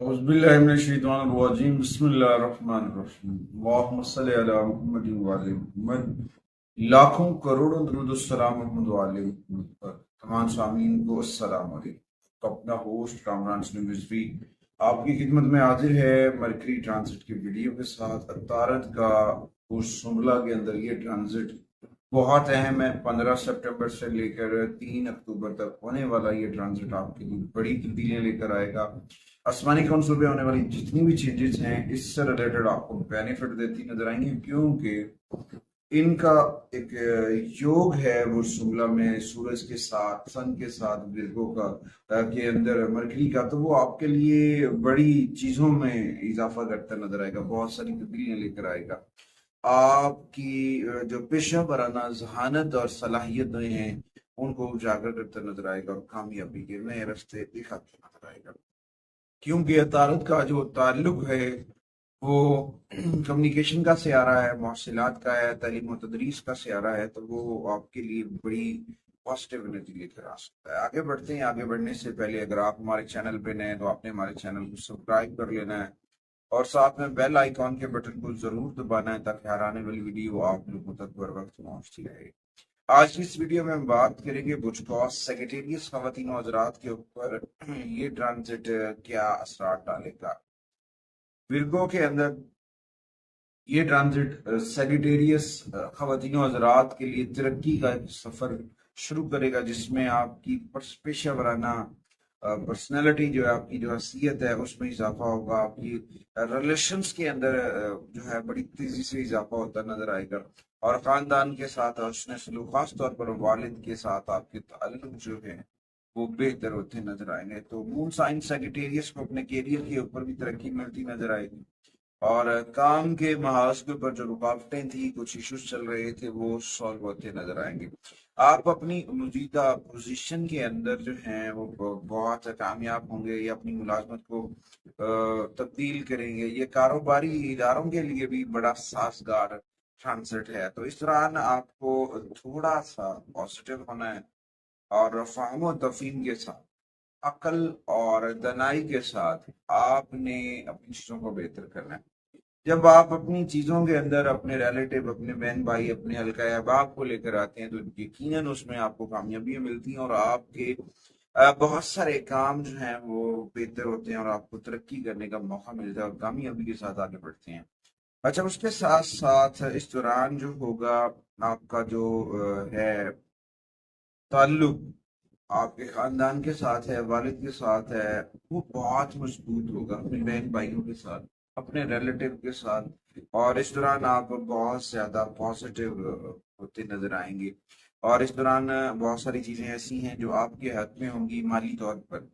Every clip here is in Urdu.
أعوذ بالله من الشيطان الرجيم بسم الله الرحمن الرحیم اللهم صل علی محمد وعلی محمد۔ لاکھوں کروڑوں درود السلام محمد وعلی محمد پر تمام سامعین کو السلام علیکم۔ تو اپنا ہوسٹ کامران سلیم رضوی آپ کی خدمت میں حاضر ہے مرکری ٹرانزٹ کی ویڈیو کے ساتھ۔ عطارد کا اس شملہ کے اندر یہ ٹرانزٹ بہت اہم ہے۔ 15 سپٹمبر سے لے کر 3 اکتوبر تک ہونے والا یہ ٹرانزٹ آپ کے لیے بڑی تبدیلیاں لے کر آئے گا۔ آسمانی کونسل پہ ہونے والی جتنی بھی چینجز ہیں اس سے ریلیٹڈ آپ کو بینیفٹ دیتی نظر آئیں گی، کیونکہ ان کا ایک یوگ ہے وہ شملہ میں سورج کے ساتھ، سن کے ساتھ، ورگو کا کے اندر مرکری کا، تو وہ آپ کے لیے بڑی چیزوں میں اضافہ کرتا نظر آئے گا، بہت ساری تبدیلیاں لے کر آئے گا۔ آپ کی جو پیشہ ورانہ ذہانت اور صلاحیتیں ہیں ان کو اجاگر کرتا نظر آئے گا اور کامیابی کے نئے راستے دکھاتا نظر آئے گا، کیونکہ عطارد کا جو تعلق ہے وہ کمیونیکیشن کا سیارہ ہے، مواصلات کا ہے، تعلیم و تدریس کا سیارہ ہے، تو وہ آپ کے لیے بڑی پازیٹیو انرجی لے کر آ سکتا ہے۔ آگے بڑھتے ہیں۔ آگے بڑھنے سے پہلے اگر آپ ہمارے چینل پہ نئے ہیں تو آپ نے ہمارے چینل کو سبسکرائب کر لینا ہے اور ساتھ میں بیل آئیکن کے بٹن کو ضرور دبانا ہے تاکہ ہر آنے والی ویڈیو آپ لوگوں تک بر وقت پہنچتی رہے۔ آج کی اس ویڈیو میں ہم بات کریں گے بجکوس سیکریٹریس خواتین و حضرات کے اوپر یہ ٹرانزٹ کیا اثرات ڈالے گا۔ ورگو کے اندر یہ ٹرانزٹ سیکریٹریس خواتین و حضرات کے لیے ترقی کا ایک سفر شروع کرے گا، جس میں آپ کی پیشہ ورانہ پرسنالٹی جو ہے، آپ کی جو حیثیت ہے اس میں اضافہ ہوگا، آپ کی ریلیشنز کے اندر جو ہے بڑی تیزی سے اضافہ ہوتا نظر آئے گا، اور خاندان کے ساتھ حسن سلوک، خاص طور پر والد کے ساتھ آپ کے تعلق جو ہے وہ بہتر ہوتے نظر آئیں گے۔ تو مون سائن سیکریٹریس کو اپنے کیریئر کے اوپر بھی ترقی ملتی نظر آئے گی، اور کام کے محاذ کے اوپر جو رکاوٹیں تھیں، کچھ ایشوز چل رہے تھے، وہ سالو ہوتے نظر آئیں گے۔ آپ اپنی موجودہ پوزیشن کے اندر جو ہیں وہ بہت کامیاب ہوں گے، یا اپنی ملازمت کو تبدیل کریں گے۔ یہ کاروباری اداروں کے لیے بھی بڑا سازگار ٹرانزٹ ہے، تو اس دوران آپ کو تھوڑا سا پازیٹیو ہونا ہے اور فہم و تفہیم کے ساتھ، عقل اور دانائی کے ساتھ آپ نے اپنی چیزوں کو بہتر کرنا ہے۔ جب آپ اپنی چیزوں کے اندر اپنے ریلیٹو، اپنے بہن بھائی، اپنے حلقہ احباب کو لے کر آتے ہیں تو یقیناً اس میں آپ کو کامیابیاں ملتی ہیں، اور آپ کے بہت سارے کام جو ہیں وہ بہتر ہوتے ہیں اور آپ کو ترقی کرنے کا موقع ملتا ہے اور کامیابی کے ساتھ آگے بڑھتے ہیں۔ اچھا، اس کے ساتھ ساتھ اس دوران جو ہوگا آپ کا جو ہے تعلق آپ کے خاندان کے ساتھ ہے، والد کے ساتھ ہے، وہ بہت مضبوط ہوگا، اپنے بہن بھائیوں کے ساتھ، اپنے ریلیٹو کے ساتھ، اور اس دوران آپ بہت زیادہ پازیٹیو ہوتے نظر آئیں گے، اور اس دوران بہت ساری چیزیں ایسی ہیں جو آپ کے حق میں ہوں گی مالی طور پر۔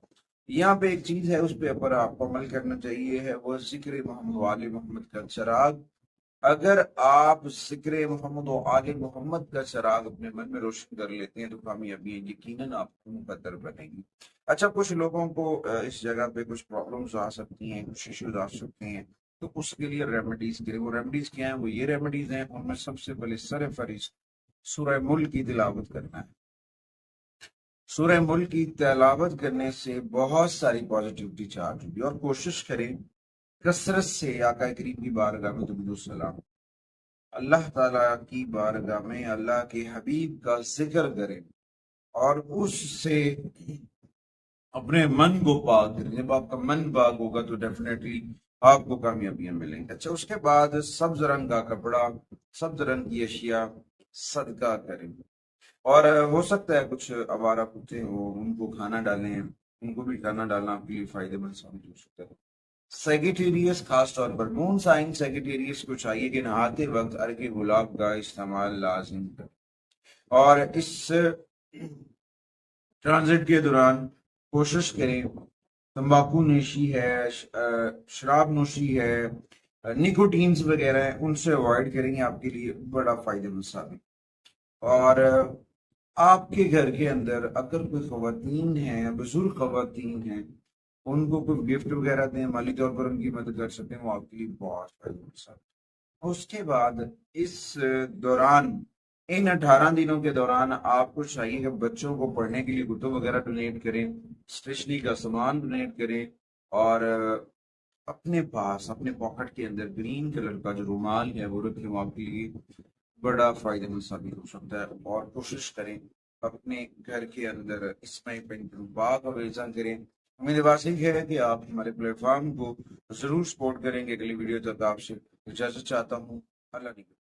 یہاں پہ ایک چیز ہے اس پہ پر آپ کو عمل کرنا چاہیے، ہے وہ ذکر محمد و آل محمد کا چراغ۔ اگر آپ ذکر محمد و آل محمد کا چراغ اپنے من میں روشن کر لیتے ہیں تو کامیابی یقیناً آپ کو مقدر بنے گی۔ اچھا، کچھ لوگوں کو اس جگہ پہ کچھ پرابلمز آ سکتی ہیں، کچھ ایشوز آ سکتے ہیں، تو اس کے لیے ریمیڈیز کے لیے وہ ریمیڈیز کیا ہیں؟ وہ یہ ریمیڈیز ہیں، ان میں سب سے پہلے سر فہرست سورہ ملک کی تلاوت کرنا ہے۔ سورہ ملک کی تلاوت کرنے سے بہت ساری پازیٹیوٹی چارج ہوگی، اور کوشش کریں کثرت سے آقا کریم کی بارگاہ میں درود و سلام، اللہ تعالیٰ کی بارگاہ میں اللہ کے حبیب کا ذکر کریں اور اس سے اپنے من کو پاک کریں۔ جب آپ کا من پاک ہوگا تو ڈیفینیٹلی آپ کو کامیابیاں ملیں گی۔ اچھا، اس کے بعد سبز رنگ کا کپڑا، سبز رنگ کی اشیاء صدقہ کریں، اور ہو سکتا ہے کچھ آوارہ کتے ہو ان کو کھانا ڈالیں، ان کو بھی کھانا ڈالنا آپ کے لیے فائدہ مند ثابت ہو سکتا ہے۔ سیکریٹریس خاص طور پر مون سائن سیکریٹریس کو چاہیے کہ نہاتے وقت عرق گلاب کا استعمال لازم کریں، اور اس ٹرانزٹ کے دوران کوشش کریں تمباکو نوشی ہے، شراب نوشی ہے، نیکوٹینز وغیرہ ہیں، ان سے اوائڈ کریں گے، آپ کے لیے بڑا فائدہ مند ثابت۔ اور آپ کے گھر کے اندر اگر کوئی خواتین ہیں، بزرگ خواتین ہیں، ان کو کوئی گفٹ وغیرہ دیں، مالی طور پر ان کی مدد کر سکتے ہیں، وہ آپ کے لیے بہت فائدہ مند ثابت۔ اس کے بعد اس دوران، ان 18 دنوں کے دوران آپ کو چاہیے کہ بچوں کو پڑھنے کے لیے کتب وغیرہ ڈونیٹ کریں، اسٹیشنری کا سامان ڈونیٹ کریں، اور اپنے پاس اپنے پاکٹ کے اندر گرین کلر کا جو رومال ہے وہ رکھیں، وہ آپ کے لیے بڑا فائدہ مند ثابت ہو سکتا ہے۔ اور کوشش کریں اپنے گھر کے اندر اسمائی پینٹنگ باغ اور ریزاں کریں۔ امید واسع ہے کہ آپ ہمارے پلیٹ فارم کو ضرور سپورٹ کریں گے۔ اگلی ویڈیو تک آپ سے اجازت چاہتا ہوں۔ اللہ نگہبان۔